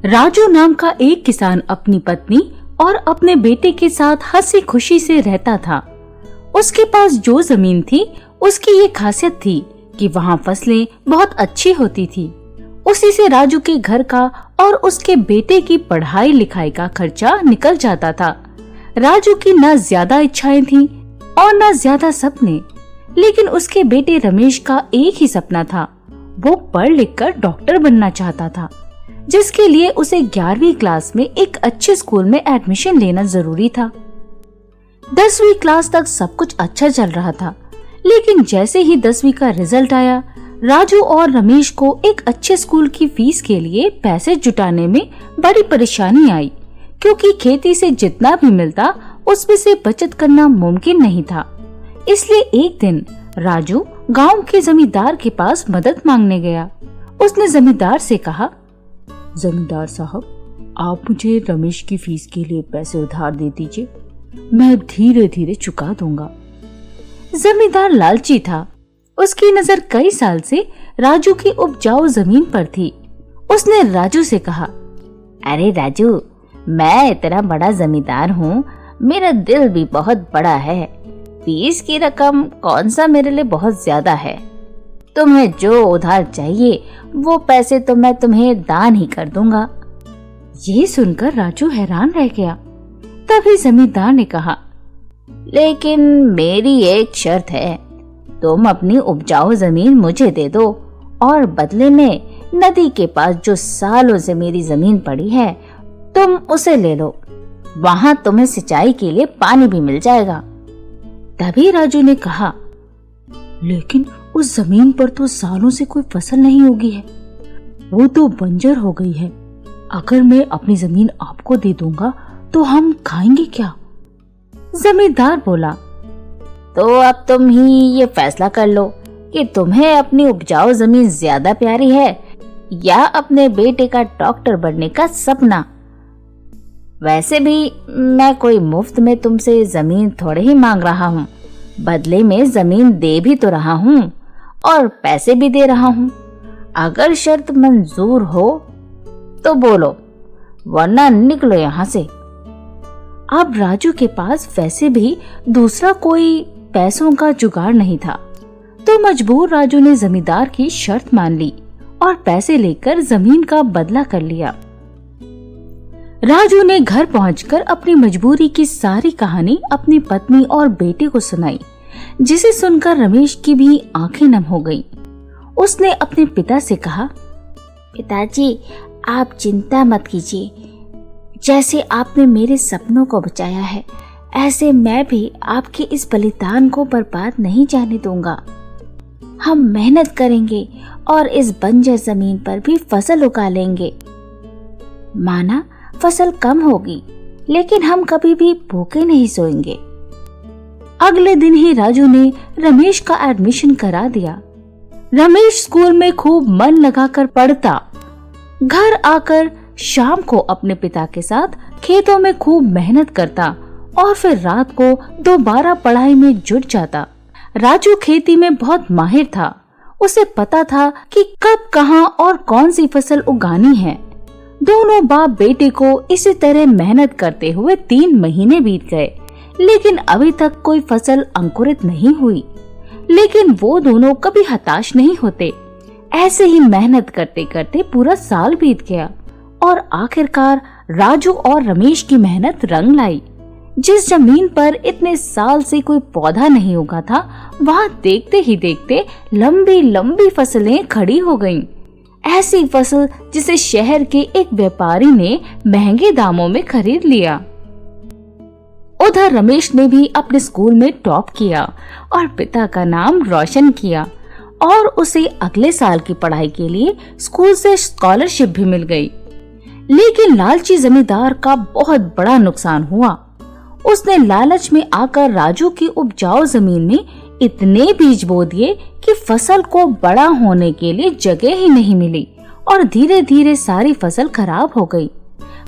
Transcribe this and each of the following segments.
राजू नाम का एक किसान अपनी पत्नी और अपने बेटे के साथ हंसी खुशी से रहता था। उसके पास जो जमीन थी उसकी ये खासियत थी कि वहाँ फसलें बहुत अच्छी होती थी। उसी से राजू के घर का और उसके बेटे की पढ़ाई लिखाई का खर्चा निकल जाता था। राजू की न ज्यादा इच्छाएं थीं और न ज्यादा सपने, लेकिन उसके बेटे रमेश का एक ही सपना था। वो पढ़ लिख कर डॉक्टर बनना चाहता था, जिसके लिए उसे 11वीं क्लास में एक अच्छे स्कूल में एडमिशन लेना जरूरी था। 10वीं क्लास तक सब कुछ अच्छा चल रहा था, लेकिन जैसे ही 10वीं का रिजल्ट आया, राजू और रमेश को एक अच्छे स्कूल की फीस के लिए पैसे जुटाने में बड़ी परेशानी आई, क्योंकि खेती से जितना भी मिलता उसमें से बचत करना मुमकिन नहीं था। इसलिए एक दिन राजू गांव के जमींदार के पास मदद मांगने गया। उसने जमींदार से कहा, जमींदार साहब, आप मुझे रमेश की फीस के लिए पैसे उधार दे दीजिए, मैं धीरे धीरे चुका दूंगा। जमींदार लालची था। उसकी नजर कई साल से राजू की उपजाऊ जमीन पर थी। उसने राजू से कहा, अरे राजू, मैं इतना बड़ा जमींदार हूँ, मेरा दिल भी बहुत बड़ा है। फीस की रकम कौन सा मेरे लिए बहुत ज्यादा है। तुम्हें जो उधार चाहिए वो पैसे तो मैं तुम्हें दान ही कर दूंगा। ये सुनकर राजू हैरान रह गया। तभी जमींदार ने कहा, लेकिन मेरी एक शर्त है, तुम अपनी उपजाऊ जमीन मुझे दे दो और बदले में नदी के पास जो सालों से मेरी जमीन पड़ी है तुम उसे ले लो। वहाँ तुम्हें सिंचाई के लिए पानी भी मिल जाएगा। तभी राजू ने कहा, लेकिन उस जमीन पर तो सालों से कोई फसल नहीं उगी है, वो तो बंजर हो गई है। अगर मैं अपनी जमीन आपको दे दूंगा तो हम खाएंगे क्या? जमींदार बोला, तो अब तुम ही ये फैसला कर लो कि तुम्हें अपनी उपजाऊ जमीन ज्यादा प्यारी है या अपने बेटे का डॉक्टर बनने का सपना। वैसे भी मैं कोई मुफ्त में तुमसे जमीन थोड़े ही मांग रहा हूँ, बदले में जमीन दे भी तो रहा हूँ और पैसे भी दे रहा हूँ। अगर शर्त मंजूर हो तो बोलो, वरना निकलो यहाँ से। अब राजू के पास वैसे भी दूसरा कोई पैसों का जुगाड़ नहीं था, तो मजबूर राजू ने जमींदार की शर्त मान ली और पैसे लेकर जमीन का बदला कर लिया। राजू ने घर पहुंचकर अपनी मजबूरी की सारी कहानी अपनी पत्नी और बेटे को सुनाई, जिसे सुनकर रमेश की भी आंखें नम हो गईं। उसने अपने पिता से कहा, पिताजी, आप चिंता मत कीजिए। जैसे आपने मेरे सपनों को बचाया है, ऐसे मैं भी आपके इस बलिदान को बर्बाद नहीं जाने दूंगा। हम मेहनत करेंगे और इस बंजर जमीन पर भी फसल उगा लेंगे। माना फसल कम होगी, लेकिन हम कभी भी भूखे नहीं सोएंगे। अगले दिन ही राजू ने रमेश का एडमिशन करा दिया। रमेश स्कूल में खूब मन लगाकर पढ़ता, घर आकर शाम को अपने पिता के साथ खेतों में खूब मेहनत करता और फिर रात को दोबारा पढ़ाई में जुट जाता। राजू खेती में बहुत माहिर था। उसे पता था कि कब, कहां और कौन सी फसल उगानी है। दोनों बाप बेटे को इसी तरह मेहनत करते हुए 3 महीने बीत गए, लेकिन अभी तक कोई फसल अंकुरित नहीं हुई। लेकिन वो दोनों कभी हताश नहीं होते। ऐसे ही मेहनत करते करते पूरा साल बीत गया और आखिरकार राजू और रमेश की मेहनत रंग लाई। जिस जमीन पर इतने साल से कोई पौधा नहीं उगा था, वहाँ देखते ही देखते लंबी लंबी फसलें खड़ी हो गईं। ऐसी फसल जिसे शहर के एक व्यापारी ने महंगे दामों में खरीद लिया। उधर रमेश ने भी अपने स्कूल में टॉप किया और पिता का नाम रोशन किया और उसे अगले साल की पढ़ाई के लिए स्कूल से स्कॉलरशिप भी मिल गई। लेकिन लालची जमींदार का बहुत बड़ा नुकसान हुआ। उसने लालच में आकर राजू की उपजाऊ जमीन में इतने बीज बो दिए कि फसल को बड़ा होने के लिए जगह ही नहीं मिली और धीरे धीरे सारी फसल खराब हो गई।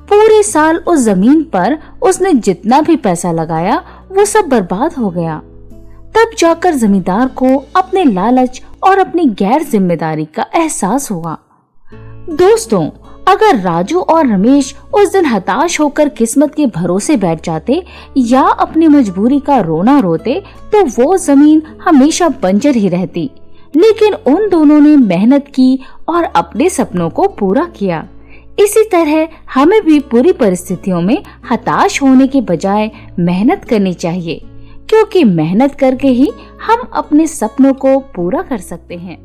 पूरे साल उस जमीन पर उसने जितना भी पैसा लगाया वो सब बर्बाद हो गया। तब जाकर जमींदार को अपने लालच और अपनी गैर जिम्मेदारी का एहसास हुआ। दोस्तों, अगर राजू और रमेश उस दिन हताश होकर किस्मत के भरोसे बैठ जाते या अपनी मजबूरी का रोना रोते तो वो जमीन हमेशा बंजर ही रहती। लेकिन उन दोनों ने मेहनत की और अपने सपनों को पूरा किया। इसी तरह हमें भी बुरी परिस्थितियों में हताश होने के बजाय मेहनत करनी चाहिए, क्योंकि मेहनत करके ही हम अपने सपनों को पूरा कर सकते हैं।